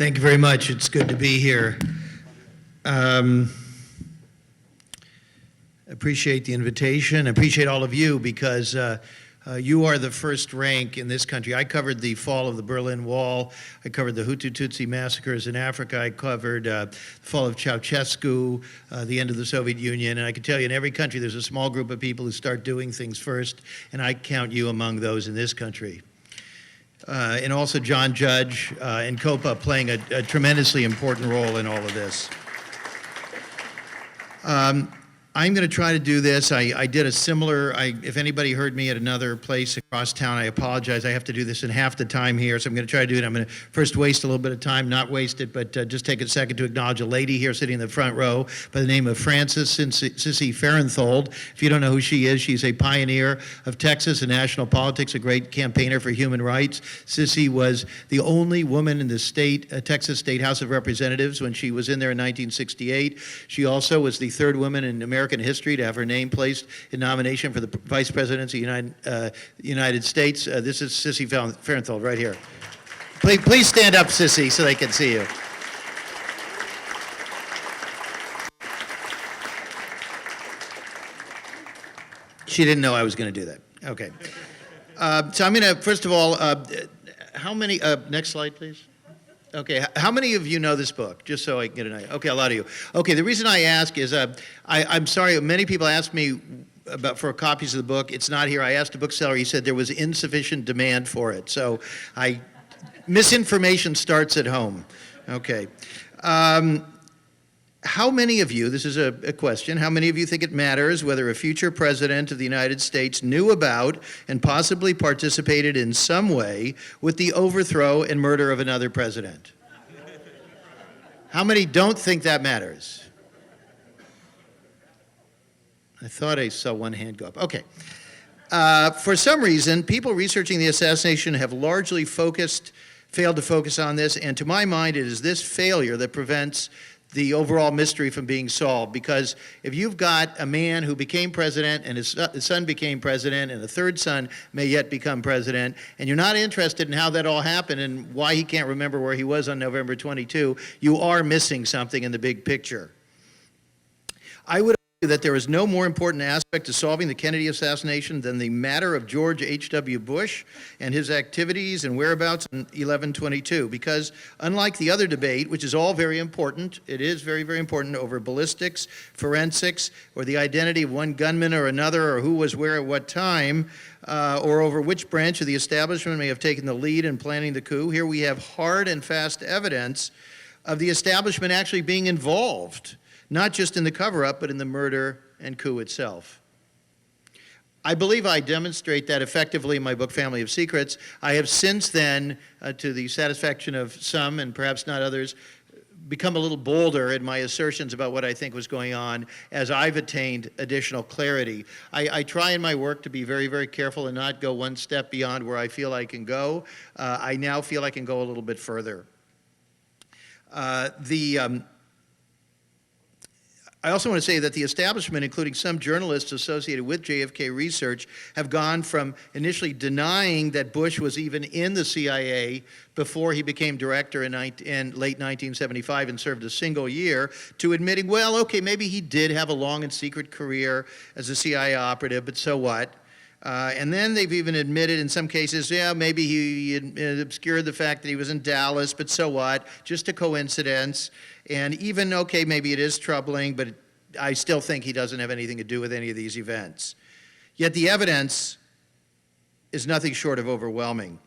Thank you very much. It's good to be here. Appreciate the invitation. I appreciate all of you because you are the first rank in this country. I covered the fall of the Berlin Wall. I covered the Hutu-Tutsi massacres in Africa. I covered the fall of Ceausescu, the end of the Soviet Union. And I can tell you in every country there's a small group of people who start doing things first, and I count you among those in this country. And also John Judge and COPA playing a tremendously important role in all of this. I'm going to try to do this. I did a similar, if anybody heard me at another place across town, I apologize. I have to do this in half the time here, so I'm going to try to do it. I'm going to first waste a little bit of time, not waste it, but just take a second to acknowledge a lady here sitting in the front row by the name of Frances Sissy Farenthold. If you don't know who she is, she's a pioneer of Texas and national politics, a great campaigner for human rights. Sissy was the only woman in the state, Texas State House of Representatives when she was in there in 1968. She also was the third woman in American history to have her name placed in nomination for the Vice Presidency of the United States. This is Sissy Farenthold right here. Please stand up, Sissy, so they can see you. She didn't know I was going to do that. Okay. So I'm going to, first of all, how many, next slide, please. Okay, how many of you know this book? Just so I can get an idea. Okay, a lot of you. Okay, the reason I ask is, I'm sorry, many people ask me for copies of the book. It's not here. I asked a bookseller, he said there was insufficient demand for it. So misinformation starts at home. Okay. How many of you, this is a question, how many of you think it matters whether a future president of the United States knew about and possibly participated in some way with the overthrow and murder of another president? How many don't think that matters? I thought I saw one hand go up. Okay. For some reason, people researching the assassination have largely failed to focus on this, and to my mind, it is this failure that prevents the overall mystery from being solved. Because if you've got a man who became president and his son became president and a third son may yet become president, and you're not interested in how that all happened and why he can't remember where he was on November 22, you are missing something in the big picture. I would argue that there is no more important aspect to solving the Kennedy assassination than the matter of George H.W. Bush and his activities and whereabouts in 11/22, because unlike the other debate, which is all very important, it is very, very important over ballistics, forensics, or the identity of one gunman or another, or who was where at what time, or over which branch of the establishment may have taken the lead in planning the coup. Here we have hard and fast evidence of the establishment actually being involved, not just in the cover-up, but in the murder and coup itself. I believe I demonstrate that effectively in my book, Family of Secrets. I have since then, to the satisfaction of some and perhaps not others, become a little bolder in my assertions about what I think was going on as I've attained additional clarity. I try in my work to be very, very careful and not go one step beyond where I feel I can go. I now feel I can go a little bit further. I also want to say that the establishment, including some journalists associated with JFK research, have gone from initially denying that Bush was even in the CIA before he became director in late 1975 and served a single year, to admitting, well, okay, maybe he did have a long and secret career as a CIA operative, but so what? And then they've even admitted in some cases, yeah, maybe he obscured the fact that he was in Dallas, but so what? Just a coincidence. And even, okay, maybe it is troubling, but I still think he doesn't have anything to do with any of these events. Yet the evidence is nothing short of overwhelming.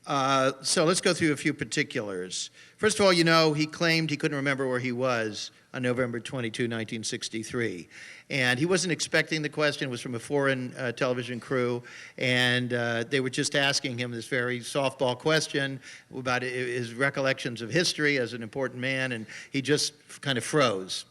So let's go through a few particulars. First of all, you know, he claimed he couldn't remember where he was on November 22, 1963. And he wasn't expecting the question. It was from a foreign television crew, and they were just asking him this very softball question about his recollections of history as an important man, and he just kind of froze.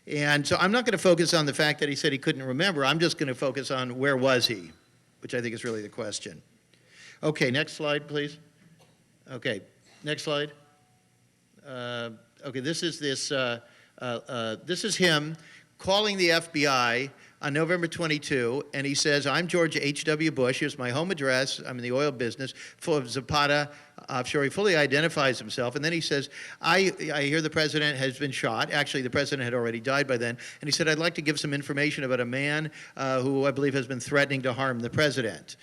And so I'm not going to focus on the fact that he said he couldn't remember. I'm just going to focus on where was he, which I think is really the question. Okay, next slide, please. Okay, next slide. Okay, this is him calling the FBI on November 22, and he says, I'm George H.W. Bush. Here's my home address. I'm in the oil business, full of Zapata, offshore. He fully identifies himself, and then he says, I hear the president has been shot. Actually, the president had already died by then. And he said, I'd like to give some information about a man who I believe has been threatening to harm the president.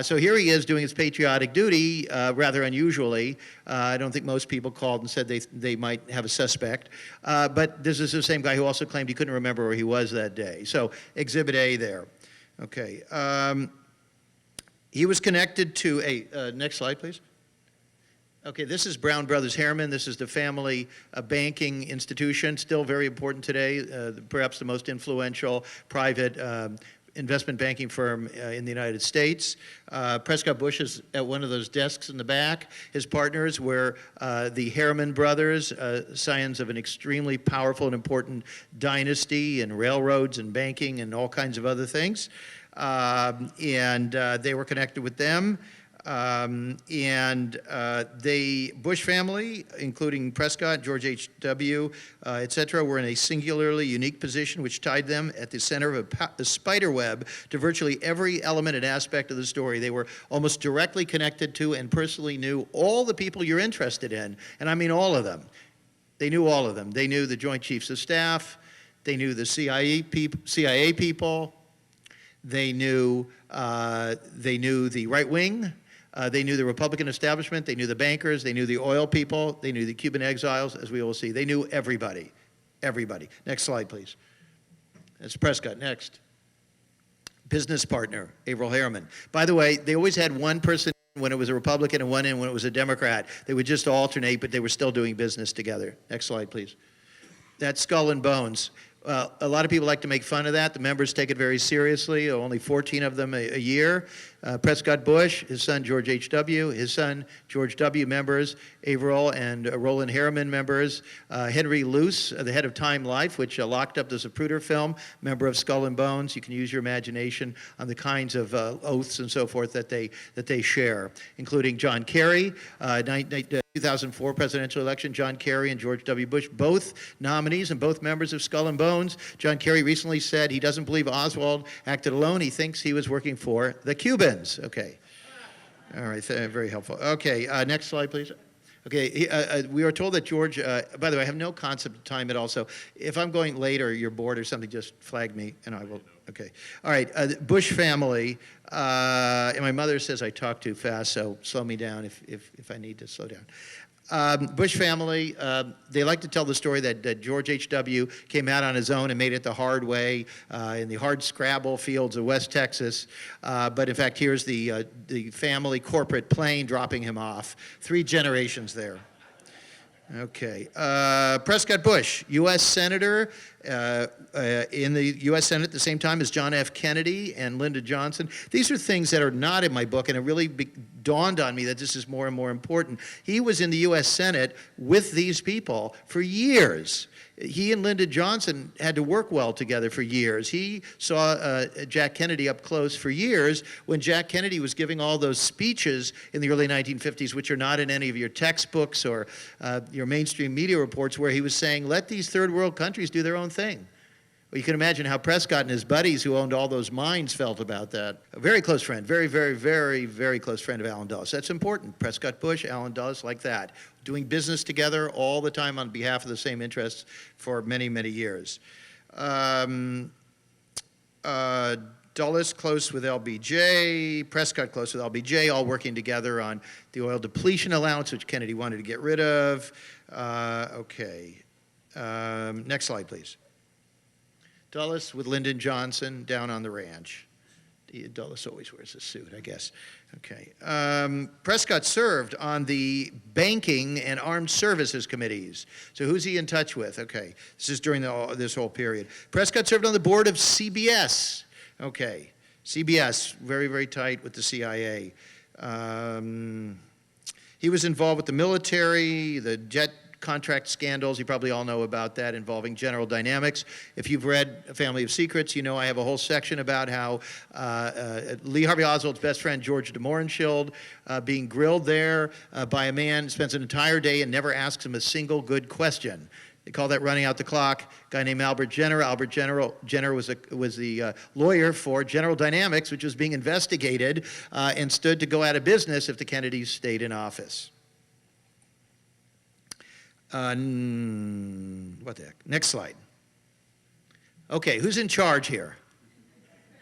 So here he is doing his patriotic duty, rather unusually. I don't think most people called and said they might have a suspect. But this is the same guy who also claimed he couldn't remember where he was that day. So Exhibit A there. Okay. He was connected to a, next slide, please. Okay, this is Brown Brothers Harriman. This is the family banking institution, still very important today, perhaps the most influential private investment banking firm in the United States. Prescott Bush is at one of those desks in the back. His partners were the Harriman brothers, scions of an extremely powerful and important dynasty in railroads and banking and all kinds of other things. They were connected with them. The Bush family, including Prescott, George H.W., et cetera, were in a singularly unique position which tied them at the center of a spider web to virtually every element and aspect of the story. They were almost directly connected to and personally knew all the people you're interested in, and I mean all of them. They knew all of them. They knew the Joint Chiefs of Staff. They knew the CIA people. They knew the right wing. They knew the Republican establishment. They knew the bankers. They knew the oil people. They knew the Cuban exiles, as we will see. They knew everybody, everybody. Next slide, please. That's Prescott. Next. Business partner, Averell Harriman. By the way, they always had one person when it was a Republican and one in when it was a Democrat. They would just alternate, but they were still doing business together. Next slide, please. That's Skull and Bones. A lot of people like to make fun of that. The members take it very seriously, only 14 of them a year. Prescott Bush, his son George H.W., his son George W. members, Averell and Roland Harriman members, Henry Luce, the head of Time Life, which locked up the Zapruder film, member of Skull and Bones. You can use your imagination on the kinds of oaths and so forth that they share, including John Kerry, 2004 presidential election, John Kerry and George W. Bush, both nominees and both members of Skull and Bones. John Kerry recently said he doesn't believe Oswald acted alone. He thinks he was working for the Cubans. Okay. All right, very helpful. Okay, next slide, please. Okay, we were told that George, by the way, I have no concept of time at all, so if I'm going late or you're bored or something, just flag me and I will, okay. All right, Bush family, and my mother says I talk too fast, so slow me down if I need to slow down. Bush family, they like to tell the story that George H.W. came out on his own and made it the hard way in the hard scrabble fields of West Texas. But in fact, here's the family corporate plane dropping him off. 3 generations there. Okay. Prescott Bush, U.S. Senator in the U.S. Senate at the same time as John F. Kennedy and Lyndon Johnson. These are things that are not in my book, and it really dawned on me that this is more and more important. He was in the U.S. Senate with these people for years. He and Lyndon Johnson had to work well together for years. He saw Jack Kennedy up close for years when Jack Kennedy was giving all those speeches in the early 1950s, which are not in any of your textbooks or your mainstream media reports, where he was saying, let these third world countries do their own thing. Well, you can imagine how Prescott and his buddies who owned all those mines felt about that. A very close friend, very, very, very, very close friend of Allen Dulles. That's important. Prescott Bush, Allen Dulles, like that. Doing business together all the time on behalf of the same interests for many, many years. Dulles close with LBJ, Prescott close with LBJ, all working together on the oil depletion allowance, which Kennedy wanted to get rid of. Next slide, please. Dulles with Lyndon Johnson down on the ranch. Dulles always wears a suit, I guess. Okay. Prescott served on the Banking and Armed Services Committees. So who's he in touch with? Okay. This is during this whole period. Prescott served on the board of CBS. Okay. CBS, very, very tight with the CIA. He was involved with the military, the jet contract scandals. You probably all know about that involving General Dynamics. If you've read A Family of Secrets, you know I have a whole section about how Lee Harvey Oswald's best friend, George de Mohrenschildt, being grilled there by a man, spends an entire day and never asks him a single good question. They call that running out the clock. A guy named Albert Jenner. Albert Jenner was the lawyer for General Dynamics, which was being investigated and stood to go out of business if the Kennedys stayed in office. What the heck? Next slide. Okay, who's in charge here?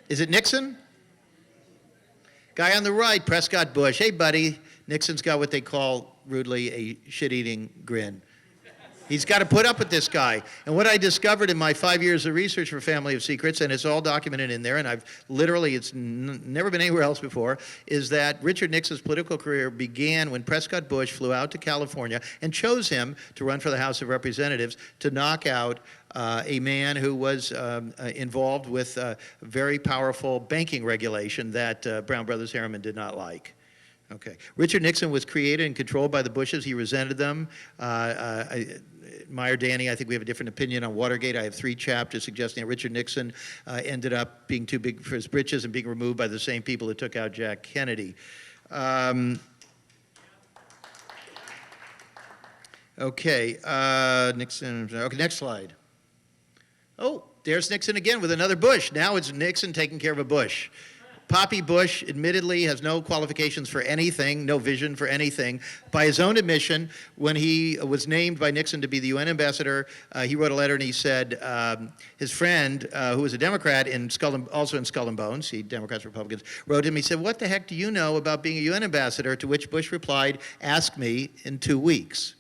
Is it Nixon? Guy on the right, Prescott Bush. Hey, buddy. Nixon's got what they call, rudely, a shit-eating grin. He's got to put up with this guy. And what I discovered in my 5 years of research for Family of Secrets, and it's all documented in there, and I've literally, it's never been anywhere else before, is that Richard Nixon's political career began when Prescott Bush flew out to California and chose him to run for the House of Representatives to knock out a man who was involved with very powerful banking regulation that Brown Brothers Harriman did not like. Okay. Richard Nixon was created and controlled by the Bushes. He resented them. Meyer Danny, I think we have a different opinion on Watergate. I have 3 chapters suggesting that Richard Nixon ended up being too big for his britches and being removed by the same people who took out Jack Kennedy. Nixon. Okay, next slide. Oh, there's Nixon again with another Bush. Now it's Nixon taking care of a Bush. Poppy Bush admittedly has no qualifications for anything, no vision for anything. By his own admission, when he was named by Nixon to be the UN ambassador, he wrote a letter and he said his friend, who was a Democrat also in Skull and Bones, see Democrats, Republicans, wrote him, he said, "What the heck do you know about being a UN ambassador?" To which Bush replied, "Ask me in 2 weeks."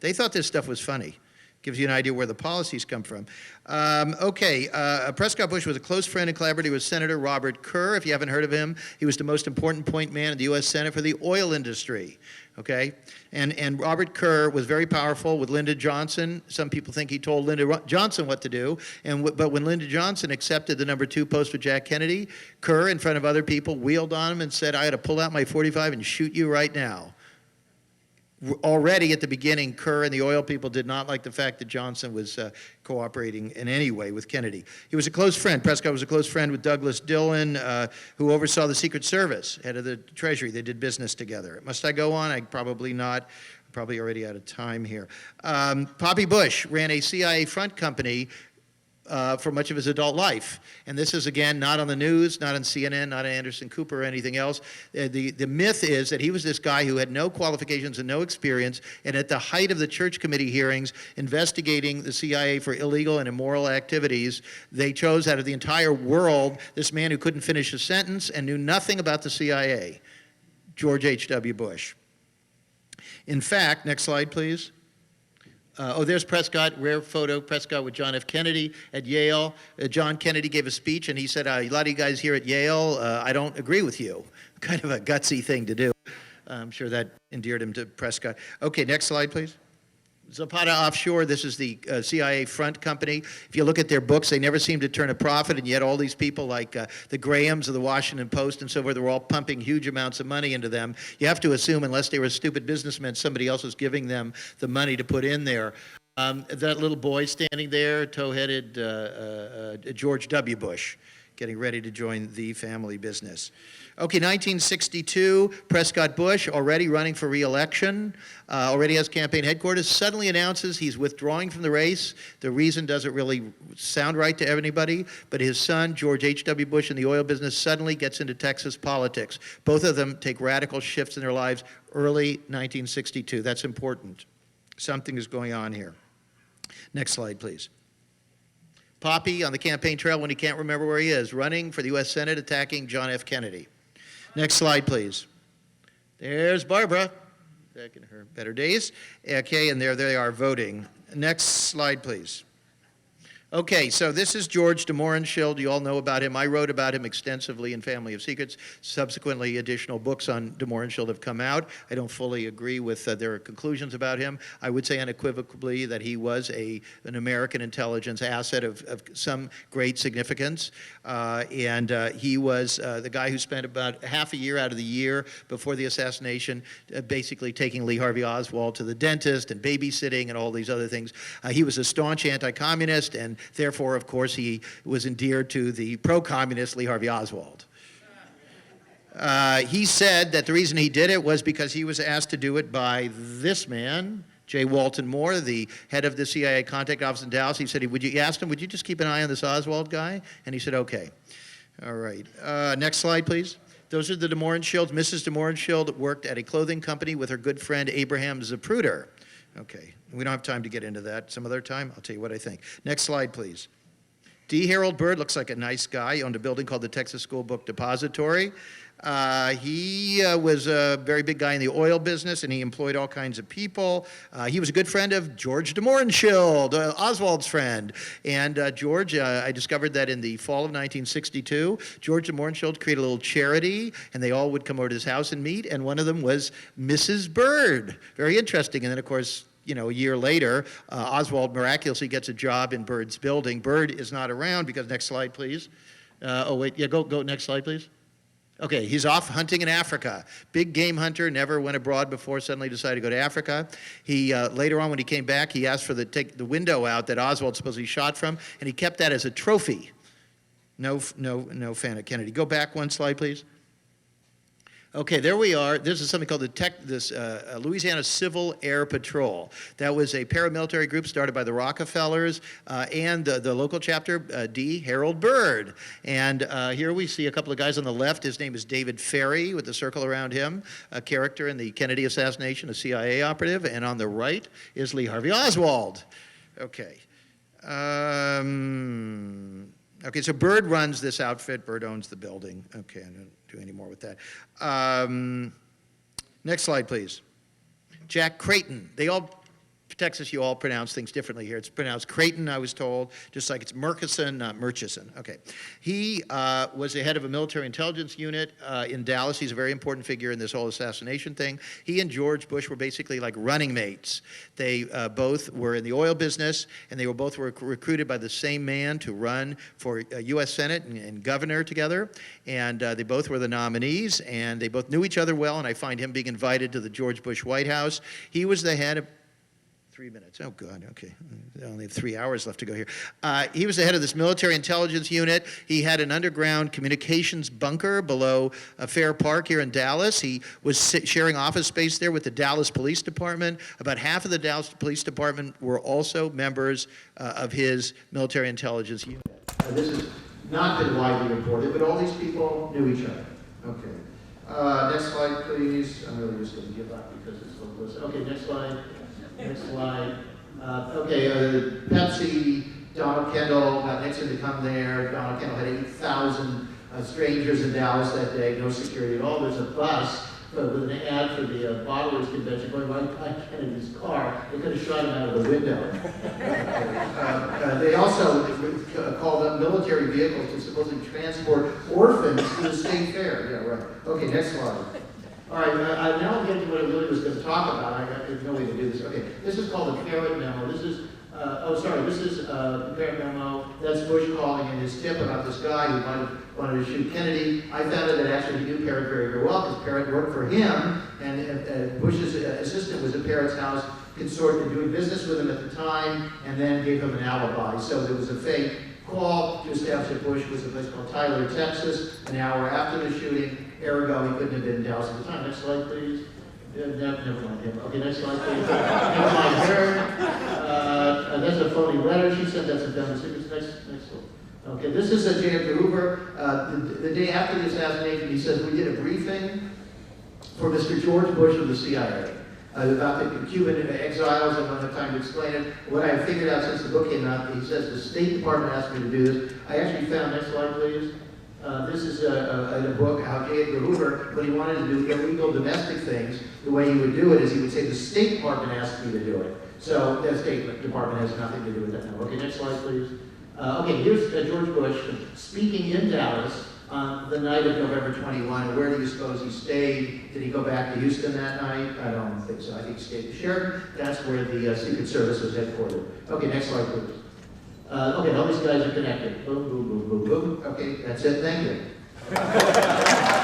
They thought this stuff was funny. Gives you an idea where the policies come from. Prescott Bush was a close friend and collaborator with Senator Robert Kerr. If you haven't heard of him, he was the most important point man in the U.S. Senate for the oil industry. Okay, and Robert Kerr was very powerful with Lyndon Johnson. Some people think he told Lyndon Johnson what to do. But when Lyndon Johnson accepted the #2 post with Jack Kennedy, Kerr, in front of other people, wheeled on him and said, "I ought to pull out my .45 and shoot you right now." Already at the beginning, Kerr and the oil people did not like the fact that Johnson was cooperating in any way with Kennedy. He was a close friend. Prescott was a close friend with Douglas Dillon, who oversaw the Secret Service, head of the Treasury. They did business together. Must I go on? I probably not. Probably already out of time here. Poppy Bush ran a CIA front company for much of his adult life. And this is, again, not on the news, not on CNN, not on Anderson Cooper or anything else. The myth is that he was this guy who had no qualifications and no experience, and at the height of the Church Committee hearings investigating the CIA for illegal and immoral activities, they chose out of the entire world this man who couldn't finish a sentence and knew nothing about the CIA, George H.W. Bush. In fact, next slide, please. There's Prescott, rare photo, Prescott with John F. Kennedy at Yale. John Kennedy gave a speech and he said, a lot of you guys here at Yale, I don't agree with you. Kind of a gutsy thing to do. I'm sure that endeared him to Prescott. Okay, next slide, please. Zapata Offshore, this is the CIA front company. If you look at their books, they never seem to turn a profit, and yet all these people like the Grahams of the Washington Post and so forth, they're all pumping huge amounts of money into them. You have to assume, unless they were stupid businessmen, somebody else was giving them the money to put in there. That little boy standing there, tow-headed George W. Bush, getting ready to join the family business. Okay, 1962, Prescott Bush, already running for re-election, already has campaign headquarters, suddenly announces he's withdrawing from the race. The reason doesn't really sound right to anybody, but his son, George H.W. Bush, in the oil business, suddenly gets into Texas politics. Both of them take radical shifts in their lives early 1962. That's important. Something is going on here. Next slide, please. Poppy on the campaign trail when he can't remember where he is, running for the U.S. Senate, attacking John F. Kennedy. Next slide, please. There's Barbara, back in her better days. Okay, and there they are voting. Next slide, please. Okay, so this is George de Mohrenschildt. You all know about him. I wrote about him extensively in Family of Secrets. Subsequently, additional books on de Mohrenschildt have come out. I don't fully agree with their conclusions about him. I would say unequivocally that he was an American intelligence asset of some great significance. He was the guy who spent about half a year out of the year before the assassination basically taking Lee Harvey Oswald to the dentist and babysitting and all these other things. He was a staunch anti-communist, and therefore, of course, he was endeared to the pro-communist Lee Harvey Oswald. He said that the reason he did it was because he was asked to do it by this man, J. Walton Moore, the head of the CIA contact office in Dallas. He said, he asked him, would you just keep an eye on this Oswald guy? And he said, okay. All right. Next slide, please. Those are the de Mohrenschildt. Mrs. de Mohrenschildt worked at a clothing company with her good friend Abraham Zapruder. Okay, we don't have time to get into that. Some other time, I'll tell you what I think. Next slide, please. D. Harold Bird looks like a nice guy. He owned a building called the Texas School Book Depository. He was a very big guy in the oil business, and he employed all kinds of people. He was a good friend of George de Mohrenschildt, Oswald's friend. And George, I discovered that in the fall of 1962, George de Mohrenschildt created a little charity, and they all would come over to his house and meet, and one of them was Mrs. Bird. Very interesting. And then, of course, you know, a year later, Oswald miraculously gets a job in Bird's building. Bird is not around because, next slide, please. Oh, wait, yeah, go next slide, please. Okay, he's off hunting in Africa. Big game hunter, never went abroad before, suddenly decided to go to Africa. He, later on when he came back, he asked for take the window out that Oswald supposedly shot from, and he kept that as a trophy. No fan of Kennedy. Go back one slide, please. Okay, there we are. This is something called the Louisiana Civil Air Patrol. That was a paramilitary group started by the Rockefellers and the local chapter, D. Harold Bird. And here we see a couple of guys on the left. His name is David Ferry with the circle around him, a character in the Kennedy assassination, a CIA operative. And on the right is Lee Harvey Oswald. Okay. Okay, so Bird runs this outfit. Bird owns the building. Okay, I don't do any more with that. Next slide, please. Jack Creighton. Texas, you all pronounce things differently here. It's pronounced Creighton, I was told, just like it's Murchison, not Murchison. Okay. He was the head of a military intelligence unit in Dallas. He's a very important figure in this whole assassination thing. He and George Bush were basically like running mates. They both were in the oil business, and they were both recruited by the same man to run for U.S. Senate and governor together. And they both were the nominees, and they both knew each other well, and I find him being invited to the George Bush White House. He was the head of 3 minutes. Oh, God, okay. I only have 3 hours left to go here. He was the head of this military intelligence unit. He had an underground communications bunker below Fair Park here in Dallas. He was sharing office space there with the Dallas Police Department. About half of the Dallas Police Department were also members of his military intelligence unit. This has not been widely reported, but all these people knew each other. Okay. Next slide, please. I'm really just going to give up because it's hopeless. Okay, next slide. Next slide. Pepsi, Donald Kendall got Nixon to come there. Donald Kendall had 8,000 strangers in Dallas that day, no security at all. There's a bus with an ad for the bottlers convention going right by Kennedy's car. They could have shot him out of the window. They also called up military vehicles to supposedly transport orphans to the state fair. Yeah, right. Okay, next slide. All right, now I'll get to what I really was going to talk about. There's no way to do this. Okay, this is called the Parrott Memo. This is, this is the Parrott Memo. That's Bush calling in his tip about this guy who might have wanted to shoot Kennedy. I found out that actually he knew Parrott very, very well because Parrott worked for him, and Bush's assistant was at Parrott's house, consorted doing business with him at the time, and then gave him an alibi. So there was a fake call to establish that Bush was a place called Tyler, Texas, an hour after the shooting. Ergo, he couldn't have been in Dallas at the time. Next slide, please. Never mind him. Okay, next slide, please. Never mind her. That's a phony letter. She said that's a dumb secret. Next one. Okay, this is J. Edgar Hoover. The day after the assassination, he says, we did a briefing for Mr. George Bush of the CIA about the Cuban exiles. I don't have time to explain it. What I have figured out since the book came out, he says the State Department asked me to do this. I actually found, next slide, please. This is in a book, how J. Edgar Hoover, when he wanted to do illegal domestic things, the way he would do it is he would say, the State Department asked me to do it. So the State Department has nothing to do with that now. Okay, next slide, please. Okay, here's George Bush speaking in Dallas on the night of November 21. And where do you suppose he stayed? Did he go back to Houston that night? I don't think so. I think he stayed in Sheridan. That's where the Secret Service was headquartered. Okay, next slide, please. Okay, all these guys are connected. Boom, boom, boom, boom, boom. Okay, that's it. Thank you.